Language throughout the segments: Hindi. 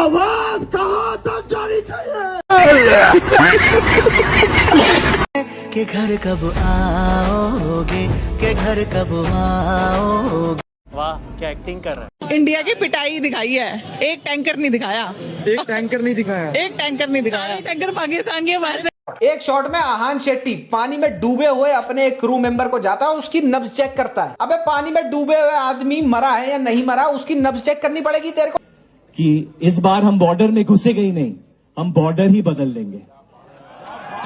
आवाज कहां तक जानी चाहिए कि घर कब आओगे, कि घर कब आओगे। वाह क्या एक्टिंग कर रहा है। इंडिया की पिटाई दिखाई है, एक टैंकर नहीं दिखाया। एक टैंकर नहीं दिखाया। टैंकर पाकिस्तान के पास। एक शॉट में आहान शेट्टी पानी में डूबे हुए अपने एक क्रू मेंबर को जाता है, उसकी नब्ज चेक करता है। अबे पानी में डूबे हुए आदमी मरा है या नहीं मरा, उसकी नब्ज चेक करनी पड़ेगी तेरे को। कि इस बार हम बॉर्डर में घुसेंगे ही नहीं, हम बॉर्डर ही बदल देंगे।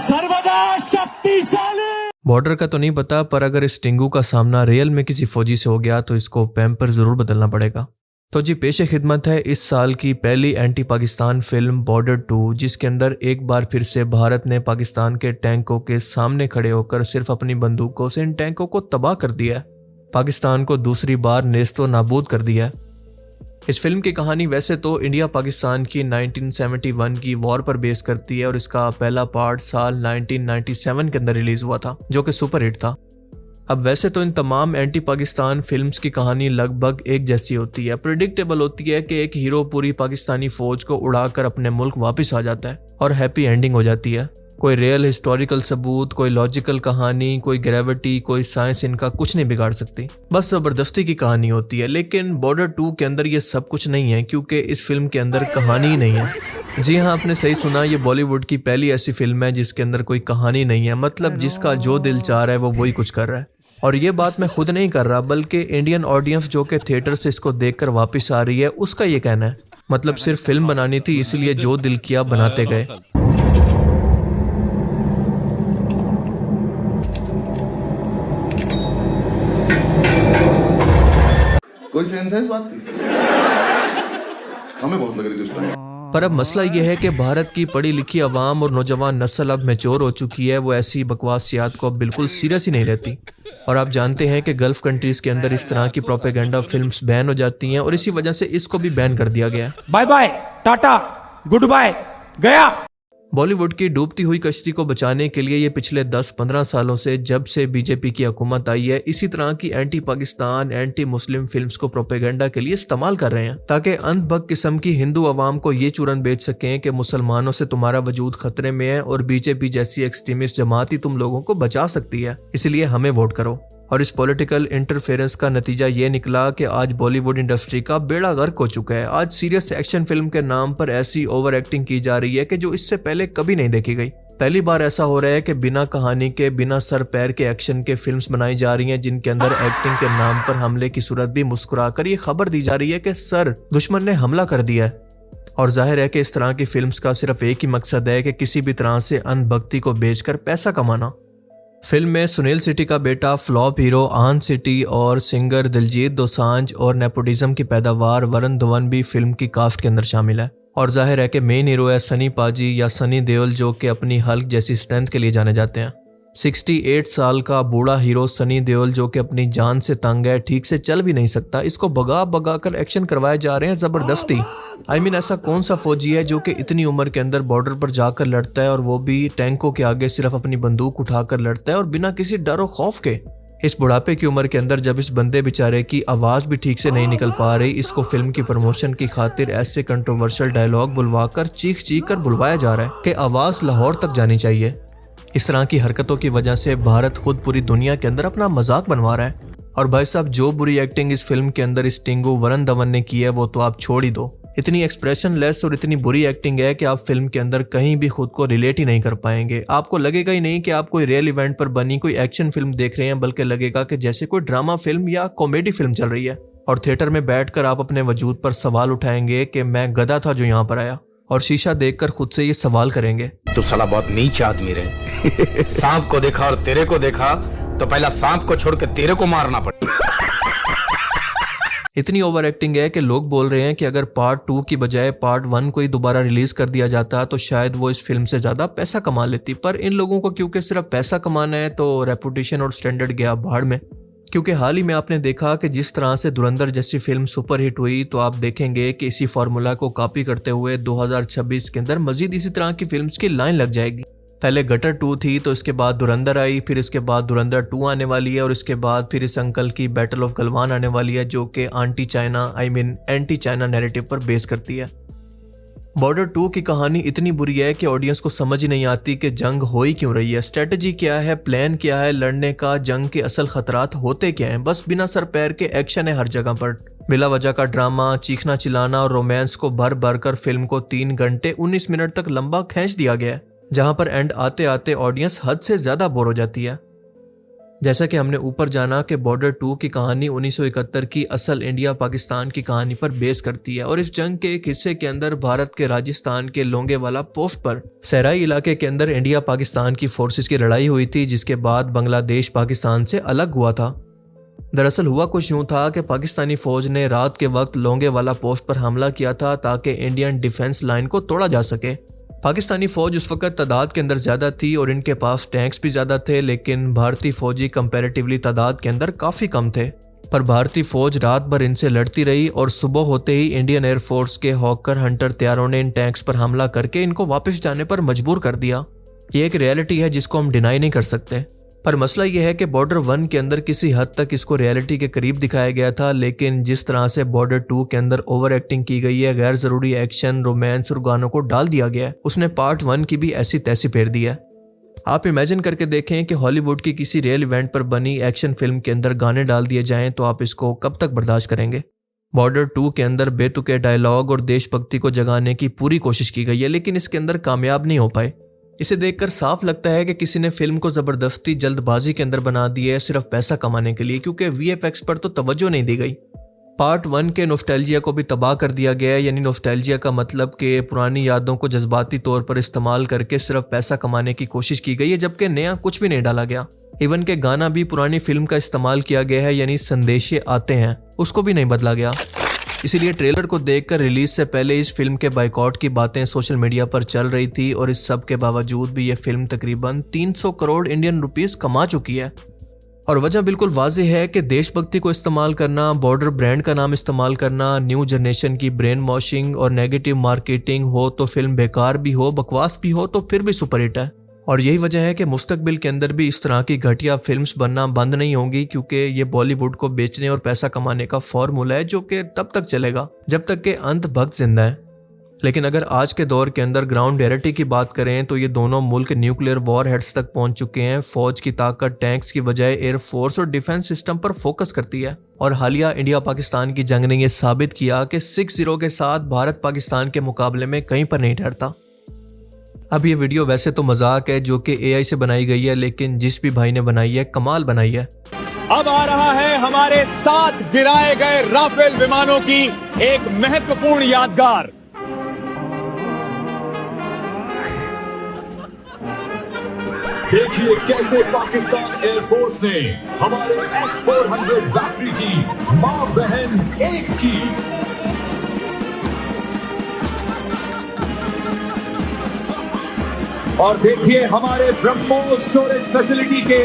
सर्वदा शक्तिशाली। बॉर्डर का तो नहीं पता, पर अगर इस टिंगू का सामना रियल में किसी फौजी से हो गया तो इसको पैम्पर जरूर बदलना पड़ेगा। तो जी पेशे खिदमत है इस साल की पहली एंटी पाकिस्तान फिल्म बॉर्डर 2, जिसके अंदर एक बार फिर से भारत ने पाकिस्तान के टैंकों के सामने खड़े होकर सिर्फ अपनी बंदूकों से इन टैंकों को तबाह कर दिया है, पाकिस्तान को दूसरी बार नेस्तो नाबूद कर दिया है। इस फिल्म की कहानी वैसे तो इंडिया पाकिस्तान की 1971 की वॉर पर बेस करती है और इसका पहला पार्ट साल 1997 के अंदर रिलीज हुआ था, जो कि सुपरहिट था। अब वैसे तो इन तमाम एंटी पाकिस्तान फिल्म्स की कहानी लगभग एक जैसी होती है, प्रेडिक्टेबल होती है कि एक हीरो पूरी पाकिस्तानी फौज को उड़ाकर अपने मुल्क वापस आ जाता है और हैप्पी एंडिंग हो जाती है। कोई रियल हिस्टोरिकल सबूत, कोई लॉजिकल कहानी, कोई ग्रेविटी, कोई साइंस इनका कुछ नहीं बिगाड़ सकती, बस जबरदस्ती की कहानी होती है। लेकिन बॉर्डर 2 के अंदर ये सब कुछ नहीं है, क्योंकि इस फिल्म के अंदर कहानी ही नहीं है। जी हाँ, आपने सही सुना, ये बॉलीवुड की पहली ऐसी फिल्म है जिसके अंदर कोई कहानी नहीं है, मतलब जिसका जो दिल चाह रहा है वो वही कुछ कर रहा है। और ये बात मैं खुद नहीं कर रहा, बल्कि इंडियन ऑडियंस जो कि थिएटर से इसको देखकर वापस आ रही है उसका ये कहना है। मतलब सिर्फ फिल्म बनानी थी, इसलिए जो दिल किया बनाते गए। कोई सेंस है इस बात की? हमें बहुत लग रही थी उस टाइम। पर अब मसला यह है कि भारत की पढ़ी लिखी आवाम और नौजवान नस्ल अब मैच्योर हो चुकी है, वो ऐसी बकवासियात को अब बिल्कुल सीरियस ही नहीं रहती। और आप जानते हैं कि गल्फ कंट्रीज के अंदर इस तरह की प्रोपेगेंडा फिल्म्स बैन हो जाती हैं और इसी वजह से इसको भी बैन कर दिया गया। Bye bye, tata, good bye, गया। बॉलीवुड की डूबती हुई कश्ती को बचाने के लिए ये पिछले 10-15 सालों से, जब से बीजेपी की हुकूमत आई है, इसी तरह की anti Pakistan, anti Muslim films को प्रोपेगेंडा के लिए इस्तेमाल कर रहे हैं, ताकि अंधभक्त किस्म की हिंदू आवाम को ये चूरन बेच सकें कि मुसलमानों से तुम्हारा वजूद खतरे में है और बीजेपी जैसी एक्सट्रीमिस्ट जमात ही तुम लोगों को बचा सकती है, इसलिए हमें वोट करो। और इस पॉलिटिकल इंटरफेरेंस का नतीजा ये निकला कि आज बॉलीवुड इंडस्ट्री का बेड़ा गर्क हो चुका है। आज सीरियस एक्शन फिल्म के नाम पर ऐसी ओवर एक्टिंग की जा रही है कि जो इससे पहले कभी नहीं देखी गई। पहली बार ऐसा हो रहा है कि बिना कहानी के, बिना सर पैर के एक्शन के फिल्म्स बनाई जा रही हैं, जिनके अंदर एक्टिंग के नाम पर हमले की सूरत भी मुस्कुराकर ये खबर दी जा रही है कि सर दुश्मन ने हमला कर दिया है। और जाहिर है कि इस तरह की फिल्म्स का सिर्फ एक ही मकसद है कि किसी भी तरह से अंधभक्ति को बेचकर पैसा कमाना। फिल्म में सुनील शेट्टी का बेटा फ्लॉप हीरो आहान शेट्टी और सिंगर दिलजीत दोसांझ और नेपोटिज्म की पैदावार वरुण धवन भी फिल्म की कास्ट के अंदर शामिल है। और जाहिर है कि मेन हीरो है सनी पाजी या सनी देओल, जो कि अपनी हल्क जैसी स्ट्रेंथ के लिए जाने जाते हैं। 68 साल का बूढ़ा हीरो सनी देओल, जो कि अपनी जान से तंग है, ठीक से चल भी नहीं सकता, इसको भगा भगा कर एक्शन करवाए जा रहे हैं जबरदस्ती। ऐसा कौन सा फौजी है जो कि इतनी उम्र के अंदर बॉर्डर पर जाकर लड़ता है, और वो भी टैंकों के आगे सिर्फ अपनी बंदूक उठाकर लड़ता है और बिना किसी डर और खौफ के। इस बुढ़ापे की उम्र के अंदर जब इस बंदे बेचारे की आवाज भी ठीक से नहीं निकल पा रही, इसको फिल्म की प्रमोशन की खातिर ऐसे कंट्रोवर्शियल डायलॉग बुलवाकर चीख चीख कर बुलवाया जा रहा है कि आवाज लाहौर तक जानी चाहिए। इस तरह की हरकतों की वजह से भारत खुद पूरी दुनिया के अंदर अपना मजाक बनवा रहा है। और भाई साहब, जो बुरी एक्टिंग इस फिल्म के अंदर इस टिंगू वरुण धवन ने की है वो तो आप छोड़ ही दो। इतनी एक्सप्रेशन लेस और इतनी बुरी एक्टिंग है कि आप फिल्म के अंदर कहीं भी खुद को रिलेट ही नहीं कर पाएंगे। आपको लगेगा ही नहीं कि आप कोई रियल इवेंट पर बनी कोई एक्शन फिल्म देख रहे हैं, बल्कि लगेगा कि जैसे कोई ड्रामा फिल्म या कॉमेडी फिल्म चल रही है। और थिएटर में बैठकर आप अपने वजूद पर सवाल उठाएंगे कि मैं गधा था जो यहाँ पर आया, और शीशा देखकर खुद से ये सवाल करेंगे, तू साला बहुत नीच आदमी रहे। सांप को देखा और तेरे को देखा तो पहला सांप को छोड़ के तेरे को मारना पड़ा। इतनी ओवर एक्टिंग है कि लोग बोल रहे हैं कि अगर पार्ट 2 की बजाय पार्ट 1 को ही दोबारा रिलीज कर दिया जाता तो शायद वो इस फिल्म से ज्यादा पैसा कमा लेती। पर इन लोगों को क्योंकि सिर्फ पैसा कमाना है तो रेपुटेशन और स्टैंडर्ड गया भाड़ में। क्योंकि हाल ही में आपने देखा कि जिस तरह से धुरंधर जैसी फिल्म सुपरहिट हुई, तो आप देखेंगे कि इसी फार्मूला को कॉपी करते हुए 2026 के अंदर मजीद इसी तरह की फिल्म्स की लाइन लग जाएगी। पहले गटर 2 थी, तो इसके बाद धुरंधर आई, फिर इसके बाद धुरंधर 2 आने वाली है, और इसके बाद फिर इस अंकल की बैटल ऑफ गलवान आने वाली है, जो कि एंटी चाइना नैरेटिव पर बेस करती है। बॉर्डर 2 की कहानी इतनी बुरी है कि ऑडियंस को समझ ही नहीं आती कि जंग हो ही क्यों रही है, स्ट्रेटजी क्या है, प्लान क्या है लड़ने का, जंग के असल खतरात होते क्या हैं। बस बिना सर पैर के एक्शन है हर जगह पर, बिला वजह का ड्रामा, चीखना चिल्लाना और रोमांस को भर भर कर फिल्म को 3 घंटे 19 मिनट तक लंबा खींच दिया गया है, जहां पर एंड आते आते ऑडियंस हद से ज्यादा बोर हो जाती है। जैसा कि हमने ऊपर जाना कि बॉर्डर 2 की कहानी 1971 की असल इंडिया पाकिस्तान की कहानी पर बेस करती है और इस जंग के एक हिस्से के अंदर भारत के राजस्थान के लोंगेवाला पोस्ट पर सहराई इलाके के अंदर इंडिया पाकिस्तान की फोर्सेस की लड़ाई हुई थी, जिसके बाद बांग्लादेश पाकिस्तान से अलग हुआ था। दरअसल हुआ कुछ यूं था कि पाकिस्तानी फौज ने रात के वक्त लोंगेवाला पोस्ट पर हमला किया था ताकि इंडियन डिफेंस लाइन को तोड़ा जा सके। पाकिस्तानी फौज उस वक्त तादाद के अंदर ज़्यादा थी और इनके पास टैंक्स भी ज़्यादा थे, लेकिन भारतीय फौजी कंपैरेटिवली तादाद के अंदर काफ़ी कम थे। पर भारतीय फौज रात भर इनसे लड़ती रही और सुबह होते ही इंडियन एयरफोर्स के हॉकर हंटर तैयारों ने इन टैंक्स पर हमला करके इनको वापस जाने पर मजबूर कर दिया। ये एक रियलिटी है जिसको हम डिनाई नहीं कर सकते। पर मसला यह है कि बॉर्डर 1 के अंदर किसी हद तक इसको रियलिटी के करीब दिखाया गया था, लेकिन जिस तरह से बॉर्डर 2 के अंदर ओवर एक्टिंग की गई है, गैर जरूरी एक्शन, रोमांस और गानों को डाल दिया गया है, उसने पार्ट 1 की भी ऐसी तैसी फेर दी है। आप इमेजिन करके देखें कि हॉलीवुड की किसी रियल इवेंट पर बनी एक्शन फिल्म के अंदर गाने डाल दिए जाएं तो आप इसको कब तक बर्दाश्त करेंगे। बॉर्डर 2 के अंदर बेतुके डायलॉग और देशभक्ति को जगाने की पूरी कोशिश की गई है, लेकिन इसके अंदर कामयाब नहीं हो पाए। इसे देखकर साफ लगता है कि किसी ने फिल्म को जबरदस्ती जल्दबाजी के अंदर बना दी है सिर्फ पैसा कमाने के लिए, क्योंकि वीएफएक्स पर तो तवज्जो नहीं दी गई। पार्ट 1 के नोस्टैल्जिया को भी तबाह कर दिया गया है, यानी नोस्टैल्जिया का मतलब कि पुरानी यादों को जज्बाती तौर पर इस्तेमाल करके सिर्फ पैसा कमाने की कोशिश की गई है, जबकि नया कुछ भी नहीं डाला गया। इवन के गाना भी पुरानी फिल्म का इस्तेमाल किया गया है, यानी संदेशे आते हैं उसको भी नहीं बदला गया। इसीलिए ट्रेलर को देखकर रिलीज से पहले इस फिल्म के बाइकआउट की बातें सोशल मीडिया पर चल रही थी और इस सब के बावजूद भी ये फिल्म तकरीबन 300 करोड़ इंडियन रुपीस कमा चुकी है। और वजह बिल्कुल वाज़ेह है कि देशभक्ति को इस्तेमाल करना, बॉर्डर ब्रांड का नाम इस्तेमाल करना, न्यू जनरेशन की ब्रेन वॉशिंग और नेगेटिव मार्केटिंग हो तो फिल्म बेकार भी हो, बकवास भी हो तो फिर भी सुपरहिट है। और यही वजह है कि मुस्तकबिल के अंदर भी इस तरह की घटिया फिल्म्स बनना बंद नहीं होंगी, क्योंकि ये बॉलीवुड को बेचने और पैसा कमाने का फॉर्मूला है जो कि तब तक चलेगा जब तक कि अंत भक्त जिंदा है। लेकिन अगर आज के दौर के अंदर ग्राउंड रियलिटी की बात करें तो ये दोनों मुल्क न्यूक्लियर वॉर हेड्स तक पहुंच चुके हैं। फौज की ताकत टैंक्स की बजाय एयरफोर्स और डिफेंस सिस्टम पर फोकस करती है और हालिया इंडिया पाकिस्तान की जंग ने यह साबित किया कि 6-0 के साथ भारत पाकिस्तान के मुकाबले में कहीं पर नहीं ठहरता। अब ये वीडियो वैसे तो मजाक है जो कि एआई से बनाई गई है, लेकिन जिस भी भाई ने बनाई है कमाल बनाई है। अब आ रहा है हमारे 7 गिराए गए राफेल विमानों की एक महत्वपूर्ण यादगार। देखिए कैसे पाकिस्तान एयरफोर्स ने हमारे S-400 बैटरी की मां बहन एक की और देखिए हमारे ब्रह्मोस स्टोरेज फैसिलिटी के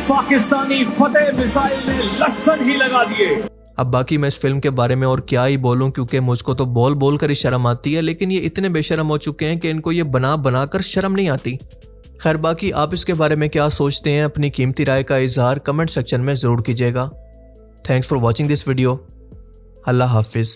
पाकिस्तानी फतेह मिसाइल ने लहसन ही लगा दिए। अब बाकी मैं इस फिल्म के बारे में और क्या ही बोलूं, क्योंकि मुझको तो बोल बोल कर ही शर्म आती है, लेकिन ये इतने बेशर्म हो चुके हैं कि इनको ये बना बना कर शर्म नहीं आती। खैर बाकी आप इसके बारे में क्या सोचते हैं, अपनी कीमती राय का इजहार कमेंट सेक्शन में जरूर कीजिएगा। Thanks for watching this video. Allah Hafiz.